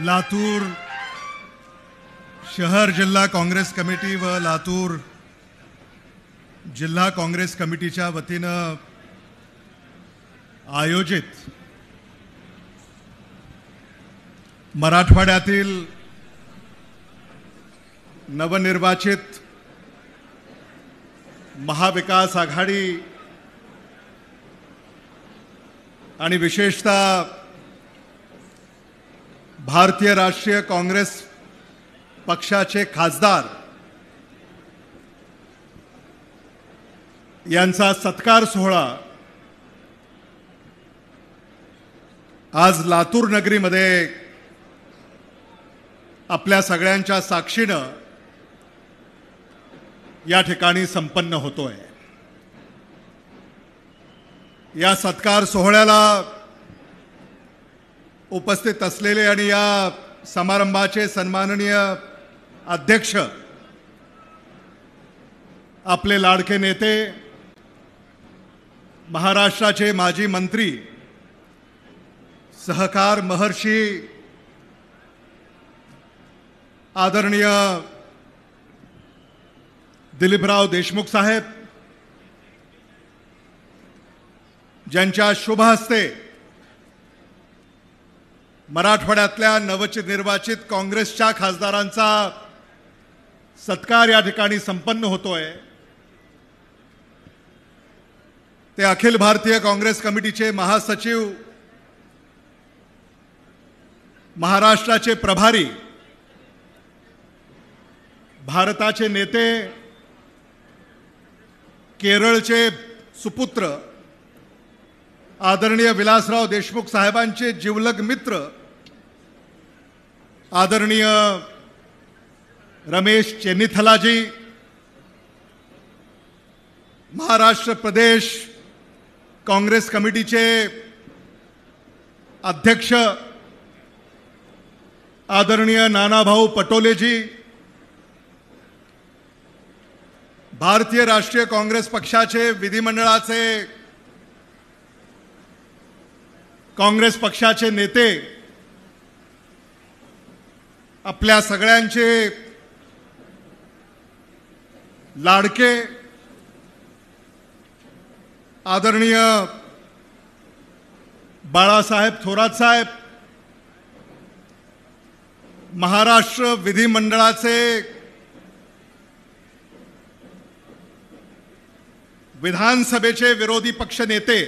लातूर शहर जिल्हा काँग्रेस कमिटी व लातूर जिल्हा काँग्रेस कमिटीच्या वतीनं आयोजित मराठवाड्यातील नवनिर्वाचित महाविकास आघाडी आणि विशेषतः भारतीय राष्ट्रीय काँग्रेस पक्षाचे खासदार यांचा सत्कार सोहळा आज लातूर नगरीमध्ये आपल्या सगळ्यांच्या साक्षीनं या ठिकाणी संपन्न होतोय। या सत्कार सोहळ्याला उपस्थित असलेले आणि या समारंभाचे सन्माननीय अध्यक्ष आपले लाडके नेते महाराष्ट्राचे माजी मंत्री सहकार महर्षी आदरणीय दिलीपराव देशमुख साहेब, ज्यांच्या शुभ हस्ते मराठवाड्यातल्या नवनिर्वाचित काँग्रेसच्या खासदारांचा सत्कार या ठिकाणी संपन्न होतोय। ते अखिल भारतीय काँग्रेस कमिटीचे महासचिव, महाराष्ट्राचे प्रभारी, भारताचे नेते, केरळचे सुपुत्र आदरणीय विलासराव देशमुख साहेबांचे जिवलग मित्र आदरणीय रमेश चेन्नीथलाजी, महाराष्ट्र प्रदेश काँग्रेस कमिटीचे अध्यक्ष आदरणीय नानाभाऊ पटोलेजी, भारतीय राष्ट्रीय काँग्रेस पक्षाचे विधिमंडळाचे काँग्रेस पक्षाचे नेते, आपल्या सगळ्यांचे लाडके आदरणीय बाळासाहेब थोरात साहेब, महाराष्ट्र विधिमंडळाचे विधानसभेचे विरोधी पक्ष नेते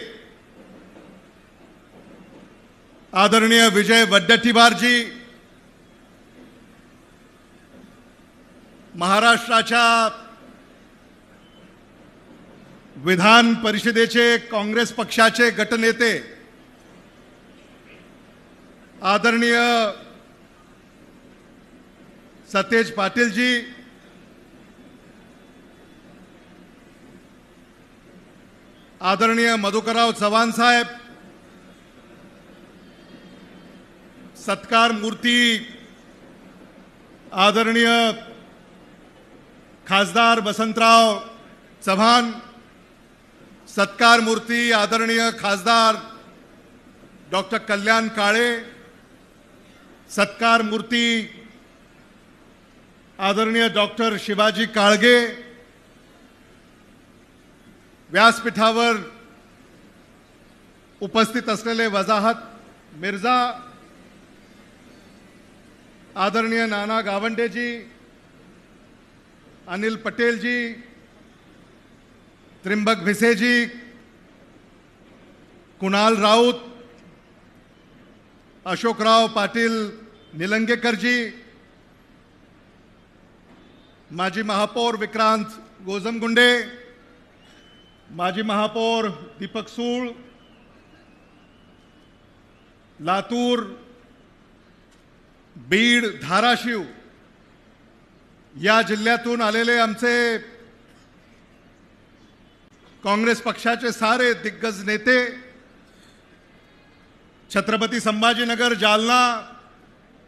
आदरणीय विजय वडेट्टीवारजी, महाराष्ट्राच्या विधान परिषदेचे काँग्रेस पक्षाचे गटनेते आदरणीय सतेज पाटीलजी, आदरणीय मधुकरराव चव्हाण साहेब, सत्कार मूर्ती आदरणीय खासदार वसंतराव चव्हाण, सत्कार मूर्ती आदरणीय खासदार डॉक्टर कल्याण काळे, सत्कार मूर्ती आदरणीय डॉक्टर शिवाजी काळगे, व्यासपीठावर उपस्थित असलेले वजाहत मिर्झा, आदरणीय नाना गावंडेजी, अनिल पटेलजी, त्रिंबक भिसेजी, कुणाल राऊत, अशोकराव पाटील निलंगेकरजी, माजी महापौर विक्रांत गोजमगुंडे, माजी महापौर दीपक सूळ, लातूर, बीड, धाराशिव या जिल्ह्यातून आलेले आमचे काँग्रेस पक्षाचे सारे दिग्गज नेते, छत्रपती संभाजीनगर, जालना,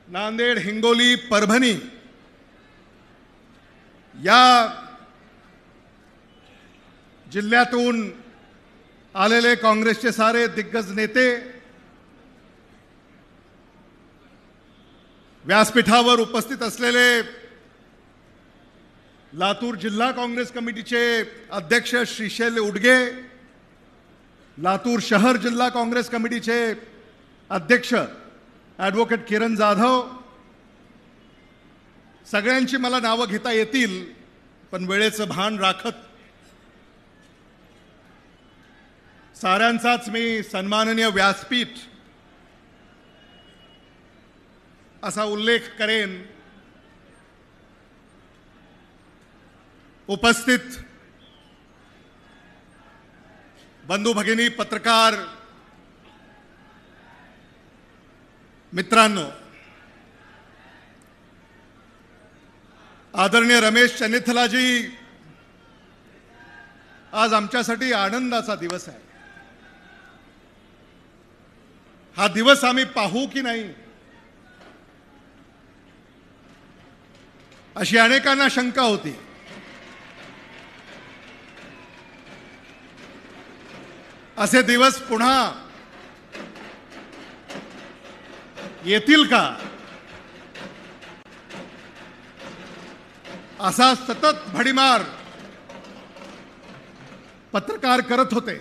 नांदेड, हिंगोली, परभणी या जिल्ह्यातून आलेले काँग्रेसचे सारे दिग्गज नेते, व्यासपीठावर उपस्थित असलेले लातूर जिल्हा काँग्रेस कमिटीचे अध्यक्ष श्रीशैल उडगे, लातूर शहर जिल्हा काँग्रेस कमिटीचे अध्यक्ष ॲडव्होकेट किरण जाधव, सगळ्यांची मला नावं घेता येतील, पण वेळेचं भान राखत साऱ्यांचाच मी सन्माननीय व्यासपीठ असा उल्लेख करेन. उपस्थित बंधू भगिनी, पत्रकार मित्रांनो, आदरणीय रमेश चन्निथलाजी, आज आमच्यासाठी आनंदाचा दिवस आहे. हा दिवस आम्ही पाहू की नाही अशी अनेकांना शंका होती. असे दिवस पुन्हा येतील का, असा सतत भडीमार पत्रकार करत होते.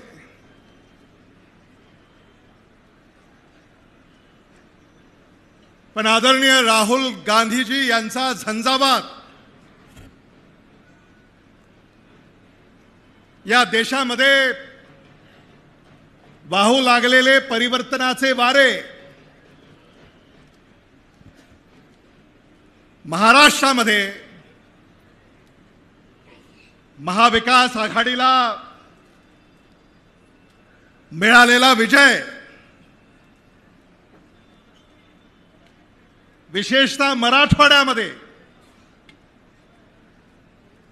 पण आदरणीय राहुल गांधीजी यांचा झंझावात या देशामध्ये वाहू लागलेले परिवर्तनाचे वारे महाराष्ट्रामध्ये महाविकास आघाडीला मिळालेला विजय, विशेषतः मराठवाड्यामध्ये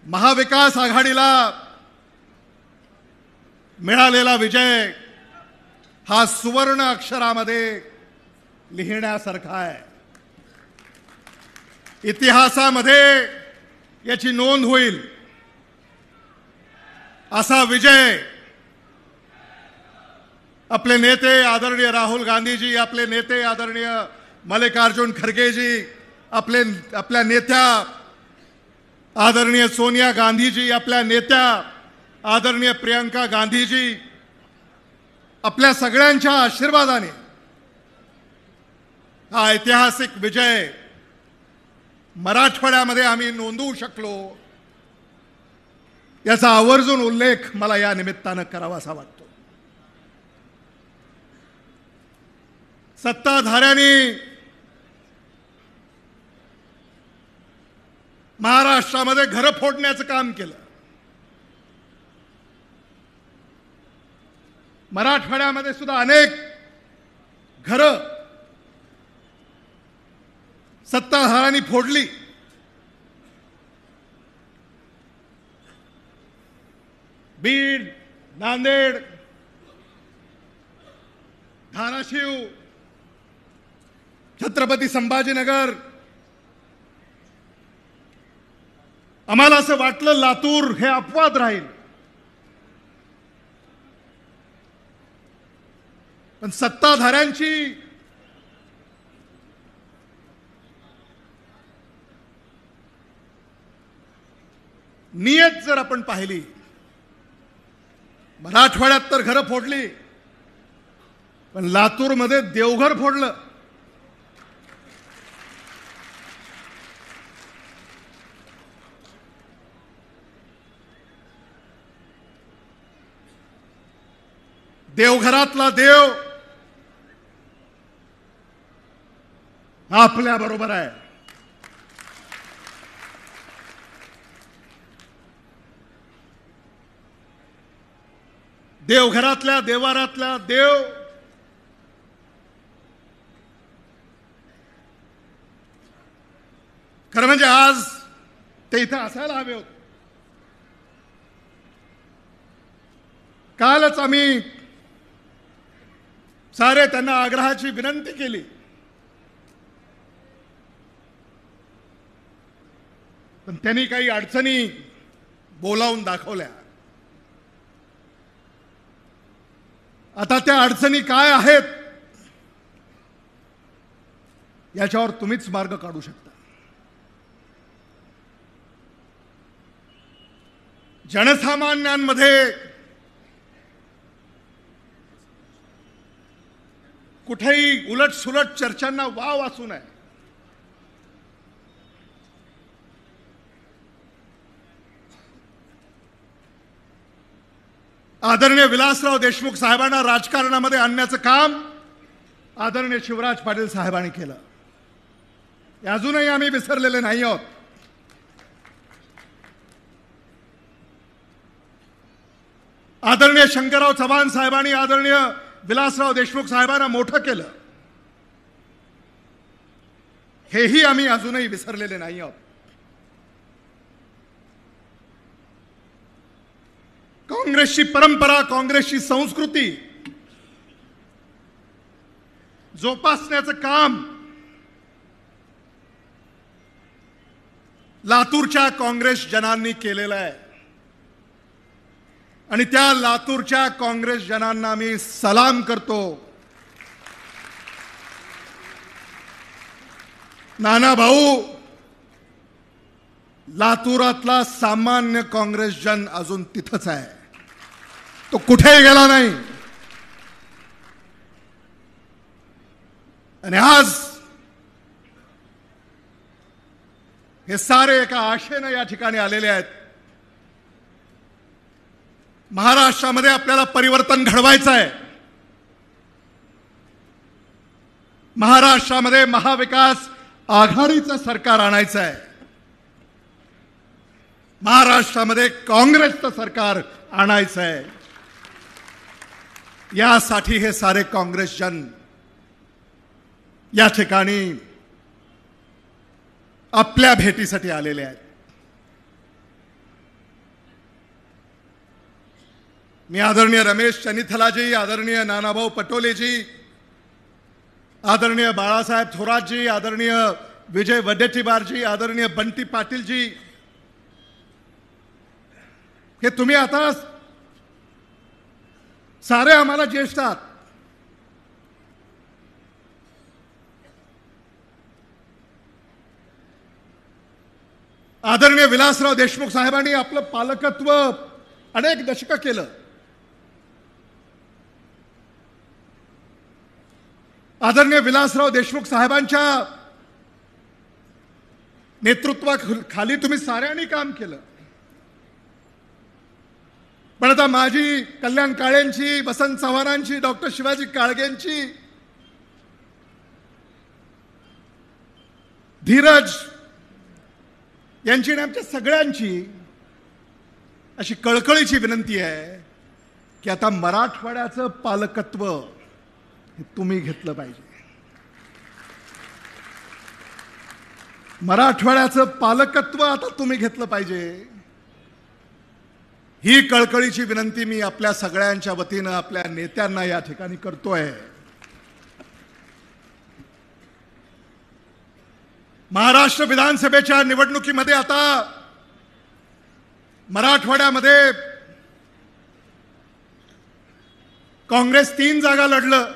महाविकास आघाडीला मिळालेला विजय हा सुवर्ण अक्षरामध्ये लिहिण्यासारखा आहे. इतिहासामध्ये याची नोंद होईल असा विजय आपले नेते आदरणीय राहुल गांधीजी, आपले नेते आदरणीय मल्लिकार्जुन खरगेजी, आपल्या नेत्या आदरणीय सोनिया गांधीजी, आपल्या नेत्या आदरणीय प्रियंका गांधीजी, आपल्या सगळ्यांच्या आशीर्वादाने हा ऐतिहासिक विजय मराठवाड्यामध्ये आम्ही नोंदवू शकलो, याचा आवर्जून उल्लेख मला या निमित्तानं करावासा वाटतो. सत्ताधाऱ्यांनी महाराष्ट्रामध्ये घरं फोडण्याचं काम केलं. मराठवाड्यामध्ये सुद्धा अनेक घरं सत्ताधाऱ्यांनी फोडली. बीड, नांदेड, धाराशिव, छत्रपती संभाजीनगर, आम्हाला असं वाटलं लातूर हे अपवाद राहील, पण सत्ताधाऱ्यांची नियत जर आपण पाहिली, मराठवाड्यात तर घरं फोडली, पण लातूरमध्ये देवघर फोडलं. देवघरातला देव आपल्या बरोबर आहे. देवघरातल्या देवारातला देव खरं म्हणजे आज ते इथं असायला हवे होते. कालच आम्ही सारे त्यांना आग्रहाची विनंती केली, पण त्यांनी काही अडचणी बोलावून दाखवल्या. आता त्या अडचणी काय आहेत याच्यावर तुम्हीच मार्ग काढू शकता. जनसामान्यांमध्ये कुठेही उलटसुलट चर्चांना वाव असू नये. आदरणीय विलासराव देशमुख साहेबांना राजकारणामध्ये आणण्याचं काम आदरणीय शिवराज पाटील साहेबांनी केलं. हे अजूनही आम्ही विसरलेले नाही आहोत. आदरणीय शंकरराव चव्हाण साहेबांनी आदरणीय विलासराव देशमुख साहेबांना मोठं केलं. हेही आम्ही अजूनही विसरलेले नाही आहोत. काँग्रेसची परंपरा, काँग्रेसची संस्कृती जोपासण्याचं काम लातूरच्या काँग्रेस जनांनी केलेलं आहे आणि त्या लातूरच्या काँग्रेस जनांना मी सलाम करतो. नाना भाऊ, लातूरातला सामान्य काँग्रेस जन अजून तिथंच आहे, तो कुठेही गेला नाही. आणि आज हे सारे एका आशेनं या ठिकाणी आलेले आहेत. महाराष्ट्रामध्ये आपल्याला परिवर्तन घडवायचं आहे. महाराष्ट्रामध्ये महाविकास आघाडीचं सरकार आणायचं आहे. महाराष्ट्रामध्ये काँग्रेसचं सरकार आणायचं आहे. यासाठी हे सारे काँग्रेस जन या ठिकाणी आपल्या भेटीसाठी आलेले आहेत. मी आदरणीय रमेश चनिथलाजी, आदरणीय नानाभाऊ पटोलेजी, आदरणीय बाळासाहेब थोरातजी, आदरणीय विजय वडेट्टीवारजी, आदरणीय बंटी पाटीलजी, हे तुम्ही आता सारे आम्हाला ज्येष्ठ आहात. आदरणीय विलासराव देशमुख साहेबांनी आपलं पालकत्व अनेक दशकं केलं. आदरणीय विलासराव देशमुख साहेबांच्या नेतृत्वाखाली तुम्ही साऱ्यांनी काम केलं. पण आता माझी, कल्याण काळेंची, वसंत चव्हाणांची, डॉक्टर शिवाजी काळगेंची, धीरज यांची आणि आमच्या सगळ्यांची अशी कळकळीची विनंती आहे की आता मराठवाड्याचं पालकत्व हे तुम्ही घेतलं पाहिजे. मराठवाड्याचं पालकत्व आता तुम्ही घेतलं पाहिजे. ही कळकळीची विनंती मी आपल्या सगळ्यांच्या वतीनं आपल्या नेत्यांना या ठिकाणी करतोय. महाराष्ट्र विधानसभेच्या निवडणुकीमध्ये आता मराठवाड्यामध्ये काँग्रेस 3 जागा लढलं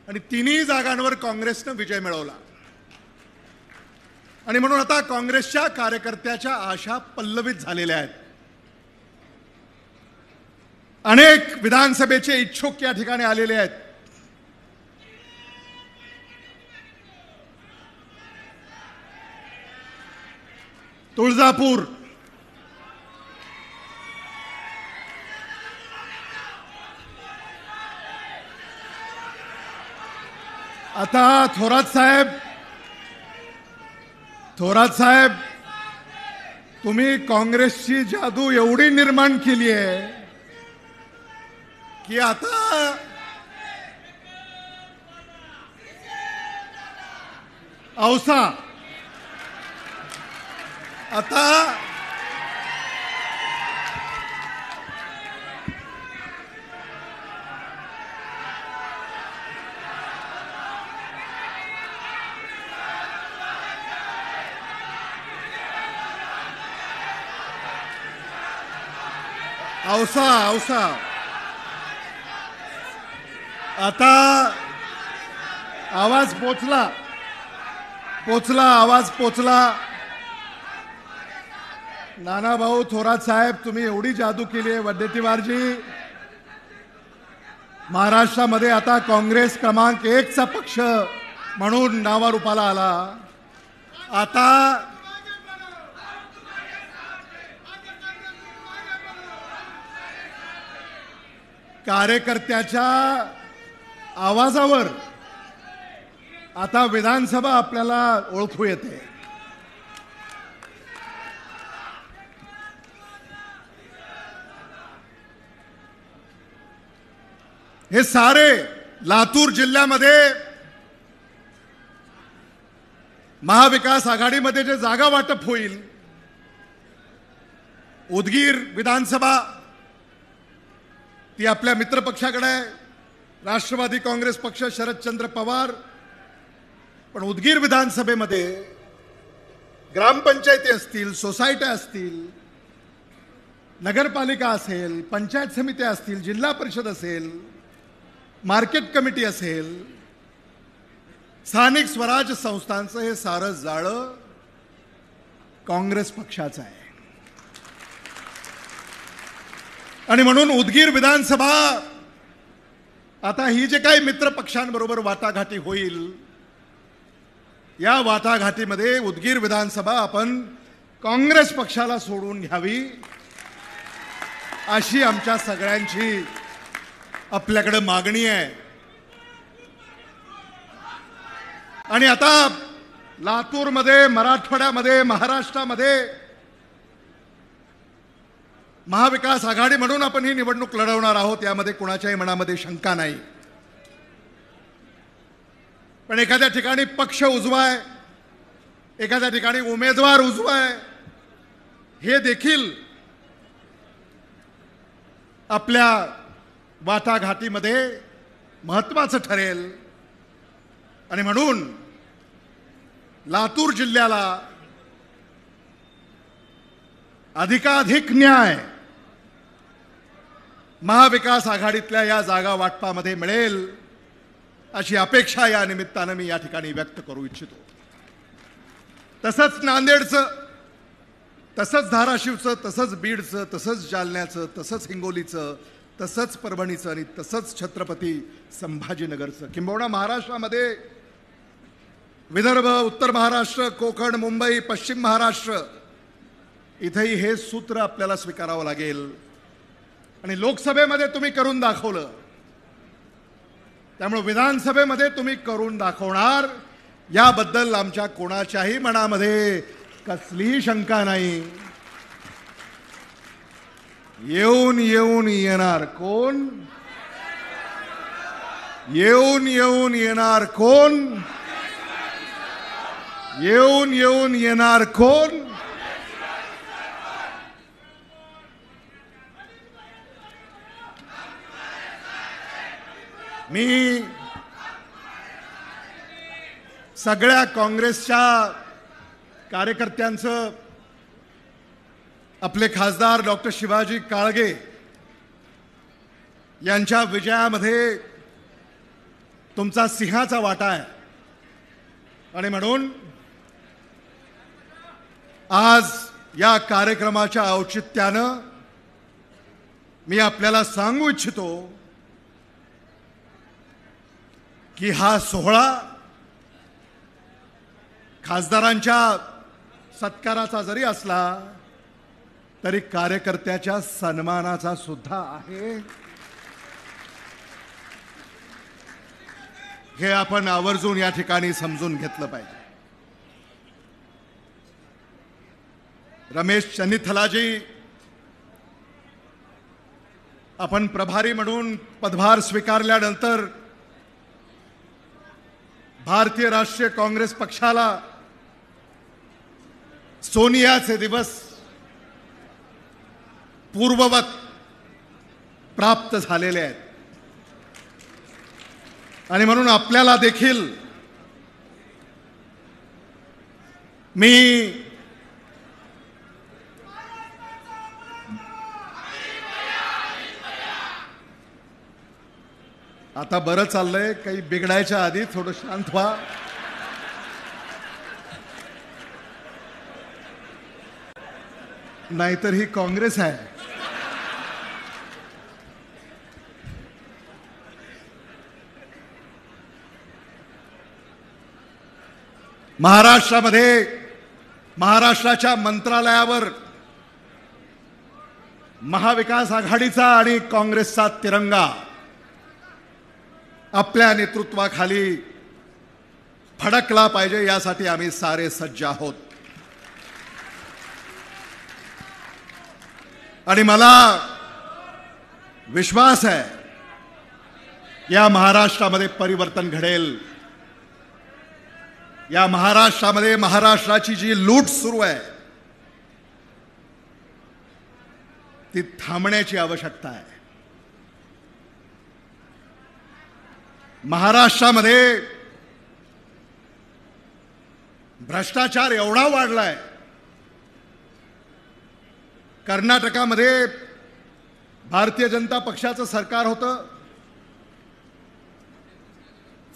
आणि 3ही जागांवर काँग्रेसनं विजय मिळवला. आणि म्हणून आता काँग्रेसच्या कार्यकर्त्याच्या आशा पल्लवित झालेल्या आहेत. अनेक विधानसभेचे इच्छुक या ठिकाणी आलेले आहेत. तुळजापूर, आता थोरात साहेब तुम्ही काँग्रेसची जादू एवढी निर्माण केली आहे की आता औसा, आता औसा आवाज पोचला पोचला आवाज पोचला. नानाभाऊ थोरात साहेब, तुम्ही एवढी जादू केली आहे वडेट्टीवारजी. महाराष्ट्रामध्ये आता काँग्रेस क्रमांक 1 चा पक्ष म्हणून नावारूपाला आला. आता कार्यकर्त्याच्या आवाजावर आता विधानसभा आपल्याला ओळखू येते. हे सारे लातूर जिल्ह्यामध्ये महाविकास आघाडीमध्ये जे जागा वाटप होईल, उदगीर विधानसभा ती आपल्या मित्रपक्षाकडे आहे, राष्ट्रवादी काँग्रेस पक्ष, शरदचंद्र पवार. पण उदगीर विधानसभेमध्ये ग्रामपंचायती असतील, सोसायट्या असतील, नगरपालिका असेल, पंचायत समित्या असतील, जिल्हा परिषद असेल, मार्केट कमिटी असेल, स्थानिक स्वराज्य संस्थांचं हे सारं जाळं काँग्रेस पक्षाचं आहे. आणि म्हणून उदगीर विधानसभा आता ही जे काही मित्र पक्षांबरोबर वाटाघाटी होईल, या वाटाघाटीमध्ये उदगीर विधानसभा आपण काँग्रेस पक्षाला सोडून घ्यावी अशी आमच्या सगळ्यांची आपल्याकडे मागणी आहे. आणि आता लातूरमध्ये, मराठवाड्यामध्ये, महाराष्ट्रामध्ये महाविकास आघाडी म्हणून आपण ही निवडणूक लढवणार आहोत, यामध्ये कुणाच्याही मनामध्ये शंका नाही. पण एखाद्या ठिकाणी पक्ष उजवा आहे, एखाद्या ठिकाणी उमेदवार उजवा आहे, हे देखील आपल्या वाटाघाटीमध्ये महत्त्वाचं ठरेल. आणि म्हणून लातूर जिल्ह्याला अधिकाधिक न्याय महाविकास आघाडीतल्या या जागा वाटपामध्ये मिळेल अशी अपेक्षा या निमित्तानं मी या ठिकाणी व्यक्त करू इच्छितो. तसंच नांदेडचं, तसंच धाराशिवचं, तसंच बीडचं, तसंच जालन्याचं, तसंच हिंगोलीचं, तसंच परभणीचं आणि तसंच छत्रपती संभाजीनगरचं, किंबहुना महाराष्ट्रामध्ये विदर्भ, उत्तर महाराष्ट्र, कोकण, मुंबई, पश्चिम महाराष्ट्र इथेही हे सूत्र आपल्याला स्वीकारावं लागेल. आणि लोकसभेमध्ये तुम्ही करून दाखवलं, त्यामुळे विधानसभेमध्ये तुम्ही करून दाखवणार याबद्दल आमच्या कोणाच्याही मनामध्ये कसलीही शंका नाही. येऊन येऊन येणार कोण? येऊन येऊन येणार कोण? येऊन येऊन येणार कोण? मी सगळ्या काँग्रेसच्या कार्यकर्त्यांचं, आपले खासदार डॉक्टर शिवाजी काळगे यांच्या विजयामध्ये तुमचा सिंहाचा वाटा आहे. आणि म्हणून आज या कार्यक्रमाच्या औचित्यानं मी आपल्याला सांगू इच्छितो की हा सोहळा खासदारांच्या सत्काराचा जरी असला तरी कार्यकर्त्याच्या सन्मानाचा सुद्धा आहे. हे आपण आवर्जून या ठिकाणी समजून घेतलं पाहिजे. रमेश चन्नीथलाजी, आपण प्रभारी म्हणून पदभार स्वीकारल्यानंतर भारतीय राष्ट्रीय काँग्रेस पक्षाला सोनियाचे दिवस पूर्ववत प्राप्त झालेले आहेत. आणि म्हणून आपल्याला देखील मी आता बरं चाललंय, काही बिघडायच्या आधी थोडं शांत व्हा. नाहीतर ही काँग्रेस आहे. महाराष्ट्राच्या मंत्रालयावर महाविकास आघाडीचा आणि काँग्रेसचा तिरंगा आपल्या नेतृत्वाखाली फडकला पाहिजे, यासाठी आम्ही सारे सज्ज आहोत. आणि मला विश्वास आहे या महाराष्ट्रामध्ये परिवर्तन घडेल. या महाराष्ट्रामध्ये महाराष्ट्राची जी लूट सुरू आहे ती थांबण्याची आवश्यकता आहे. महाराष्ट्रामध्ये भ्रष्टाचार एवढा वाढलाय. कर्नाटकामध्ये भारतीय जनता पक्षाचं सरकार होतं,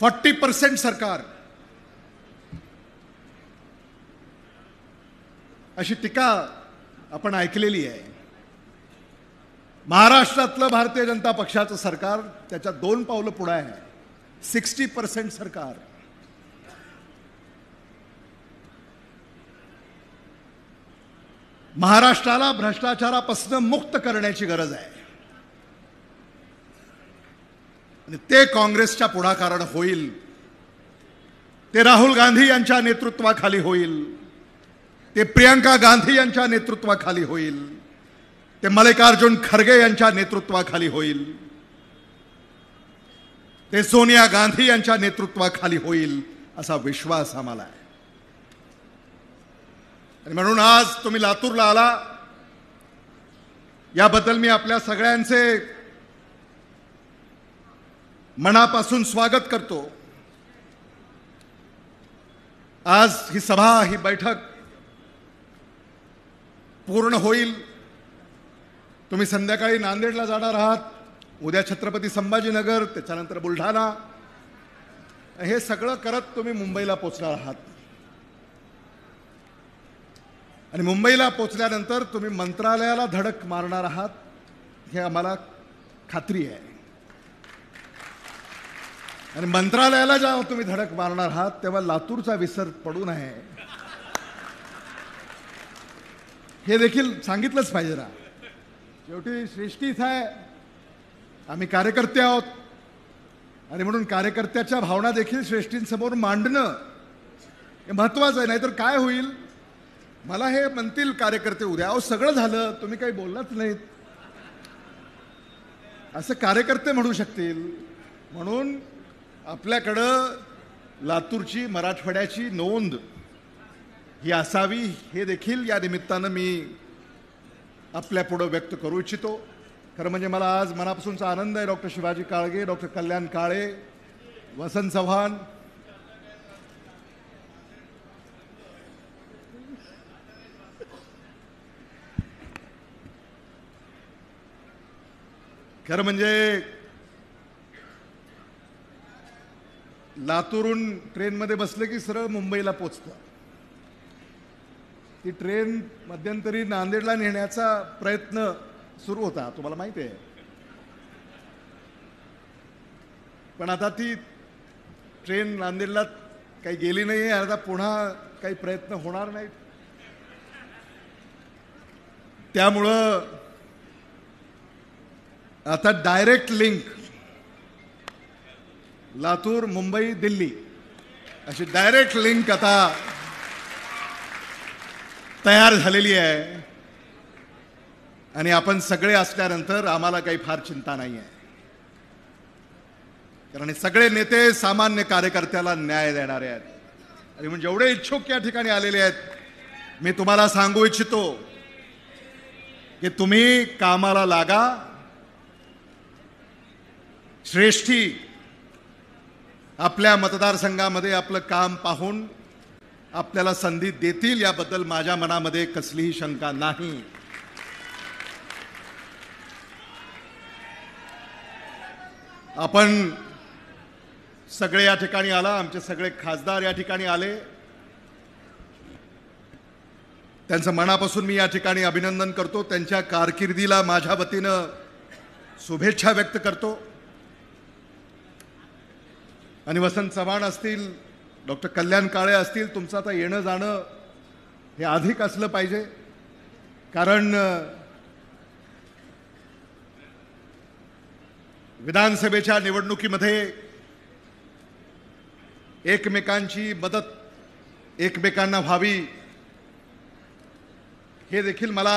40% सरकार, अशी टीका आपण ऐकलेली आहे. महाराष्ट्रातलं भारतीय जनता पक्षाचं सरकार त्याच्या 2 पावलं पुढे आहे, 60% सरकार. महाराष्ट्राला भ्रष्टाचारापासून मुक्त करण्याची गरज आहे आणि ते काँग्रेसच्या पुढाकाराने होईल. ते राहुल गांधी यांच्या नेतृत्वाखाली होईल. ते प्रियंका गांधी यांच्या नेतृत्वाखाली होईल. ते मल्लिकार्जुन खरगे यांच्या नेतृत्वाखाली होईल. ते सोनिया गांधी यांच्या नेतृत्वाखाली होईल असा विश्वास आम्हाला आहे. आणि म्हणून आज तुम्ही लातूरला आला याबद्दल मी आपल्या सगळ्यांचे मनापासून स्वागत करतो. आज ही सभा, ही बैठक पूर्ण होईल. तुम्ही संध्याकाळी नांदेडला जाणार आहात, उद्या छत्रपती संभाजीनगर, त्याच्यानंतर बुलढाणा, हे सगळं करत तुम्ही मुंबईला पोहोचणार आहात. आणि मुंबईला पोहोचल्यानंतर तुम्ही मंत्रालयाला धडक मारणार आहात, हे आम्हाला खात्री आहे. आणि मंत्रालयाला जेव्हा तुम्ही धडक मारणार आहात तेव्हा लातूरचा विसर पडू नये हे देखील सांगितलंच पाहिजे ना. शेवटी श्रेष्ठीच आहे, आम्ही कार्यकर्ते आहोत आणि म्हणून कार्यकर्त्याच्या भावना देखील श्रेष्ठींसमोर मांडणं हे महत्त्वाचं आहे. नाहीतर काय होईल, मला हे म्हणतील कार्यकर्ते उद्या, अहो सगळं झालं, तुम्ही काही बोललाच नाहीत, असं कार्यकर्ते म्हणू शकतील. म्हणून आपल्याकडं लातूरची, मराठवाड्याची नोंद ही असावी, हे देखील या निमित्तानं मी आपल्या पुढं व्यक्त करू इच्छितो. खरं म्हणजे मला आज मनापासूनचा आनंद आहे. डॉक्टर शिवाजी काळगे, डॉक्टर कल्याण काळे, वसंत चव्हाण, खरं म्हणजे लातूरून ट्रेनमध्ये बसलं की सरळ मुंबईला पोचतं. ती ट्रेन मध्यंतरी नांदेडला नेण्याचा प्रयत्न सुरू होता, तुम्हाला माहिती आहे. पण आता ती ट्रेन नांदेडला काही गेली नाही आहे. आता पुन्हा काही प्रयत्न होणार नाहीत. त्यामुळं आता डायरेक्ट लिंक लातूर, मुंबई, दिल्ली अशी डायरेक्ट लिंक आता तयार झालेली आहे. आणि आपण सगळे असल्यानंतर आम्हाला काही फार चिंता नाही आहे, कारण सगळे नेते सामान्य कार्यकर्त्याला न्याय देणारे आहेत. आणि म्हणजे जेवढे इच्छुक या ठिकाणी आलेले आहेत, मी तुम्हाला सांगू इच्छितो की तुम्ही कामाला लागा. श्रेष्ठी आपल्या मतदारसंघामध्ये आपलं काम पाहून आपल्याला संधी देतील याबद्दल माझ्या मनामध्ये कसलीही शंका नाही. आपण सगळे या ठिकाणी आला, आमचे सगळे खासदार या ठिकाणी आले. त्यांचं मनापासून मी या ठिकाणी अभिनंदन करतो. त्यांच्या कारकिर्दीला माझ्या वतीनं शुभेच्छा व्यक्त करतो. आणि वसंत चव्हाण असतील, डॉक्टर कल्याण काळे असतील, तुमचं आता येणं जाणं हे अधिक असलं पाहिजे. कारण विधानसभेच्या निवडणुकीमध्ये एकमेकांची मदत एकमेकांना व्हावी हे देखील मला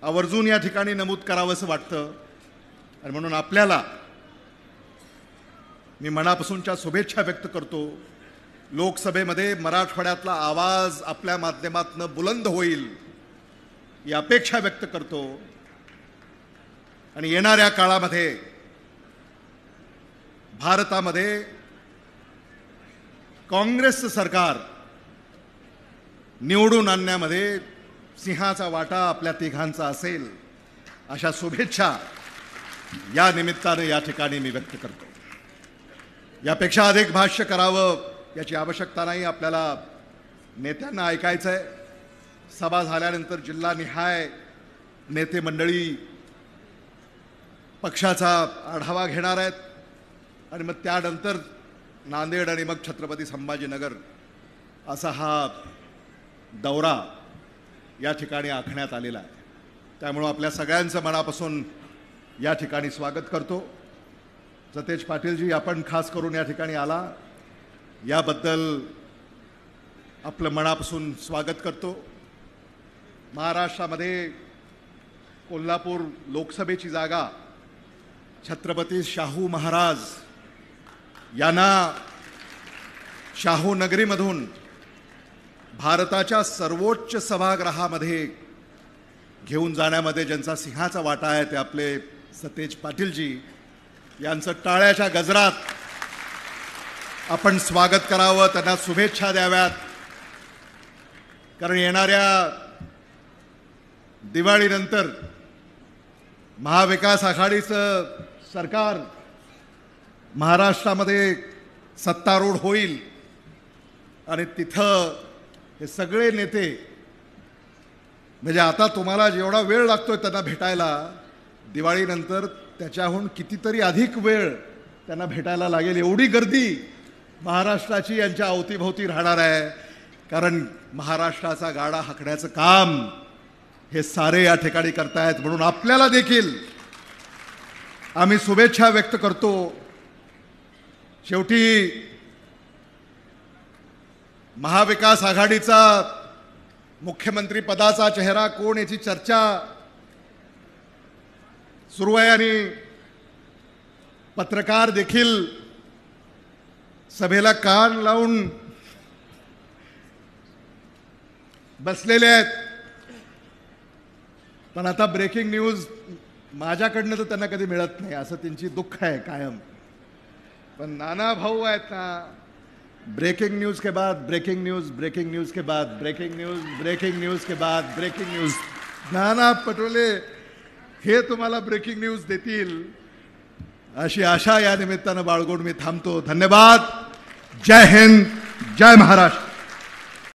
आवर्जून या ठिकाणी नमूद करावंसं वाटतं. आणि म्हणून आपल्याला मी मनापासूनच्या शुभेच्छा व्यक्त करतो. लोकसभेमध्ये मराठवाड्यातला आवाज आपल्या माध्यमातून बुलंद होईल ही अपेक्षा व्यक्त करतो. आणि येणाऱ्या काळामध्ये भारतामध्ये काँग्रेसचं सरकार निवडून आणण्यामध्ये सिंहाचा वाटा आपल्या तिघांचा असेल अशा शुभेच्छा या निमित्तानं या ठिकाणी मी व्यक्त करतो. यापेक्षा अधिक भाष्य करावं याची आवश्यकता नाही. आपल्याला नेत्यांना ऐकायचं आहे. सभा झाल्यानंतर जिल्हानिहाय नेते मंडळी पक्षाचा आढावा घेणार आहेत. आणि मग त्यानंतर नांदेड आणि मग छत्रपती संभाजीनगर असा हा दौरा या ठिकाणी आखण्यात आलेला आहे. त्यामुळं आपल्या सगळ्यांचं मनापासून या ठिकाणी स्वागत करतो. सतेज पाटीलजी, आपण खास करून या ठिकाणी आला याबद्दल आपलं मनापासून स्वागत करतो. महाराष्ट्रामध्ये कोल्हापूर लोकसभेची जागा छत्रपती शाहू महाराज यांना शाहू नगरीमधून भारताच्या सर्वोच्च सभागृहामध्ये घेऊन जाण्यामध्ये ज्यांचा सिंहाचा वाटा आहे ते आपले सतेज पाटीलजी यांचं टाळ्याच्या गजरात आपण स्वागत करावं, त्यांना शुभेच्छा द्याव्यात. कारण येणाऱ्या दिवाळीनंतर महाविकास आघाडीचं सरकार महाराष्ट्रामध्ये सत्तारूढ होईल आणि तिथं हे सगळे नेते म्हणजे आता तुम्हाला जेवढा वेळ लागतोय त्यांना भेटायला, दिवाळीनंतर त्याच्याहून कितीतरी अधिक वेळ त्यांना भेटायला लागेल. एवढी गर्दी महाराष्ट्राची यांच्या अवतीभोवती राहणार आहे. कारण महाराष्ट्राचा गाडा हाकण्याचं काम हे सारे या ठिकाणी करतायत. म्हणून आपल्याला देखील आम्ही शुभेच्छा व्यक्त करतो. शेवटी महाविकास आघाडीचा मुख्यमंत्री पदाचा चेहरा कोण याची चर्चा सुरू आहे आणि पत्रकार देखील सभेला कान लावून बसलेले आहेत. पण आता ब्रेकिंग न्यूज माझ्याकडनं तर त्यांना कधी मिळत नाही, असं त्यांची दुःख आहे कायम. पण नाना भाऊ आहेत ना, ब्रेकिंग न्यूज के बाद ब्रेकिंग न्यूज, ब्रेकिंग न्यूज के बाद ब्रेकिंग न्यूज, ब्रेकिंग न्यूज के बाद ब्रेकिंग न्यूज. नाना पटोले हे तुम्हाला ब्रेकिंग न्यूज देतील अशी आशा या निमित्तानं बाळगून मी थांबतो. धन्यवाद. जय हिंद, जय महाराष्ट्र.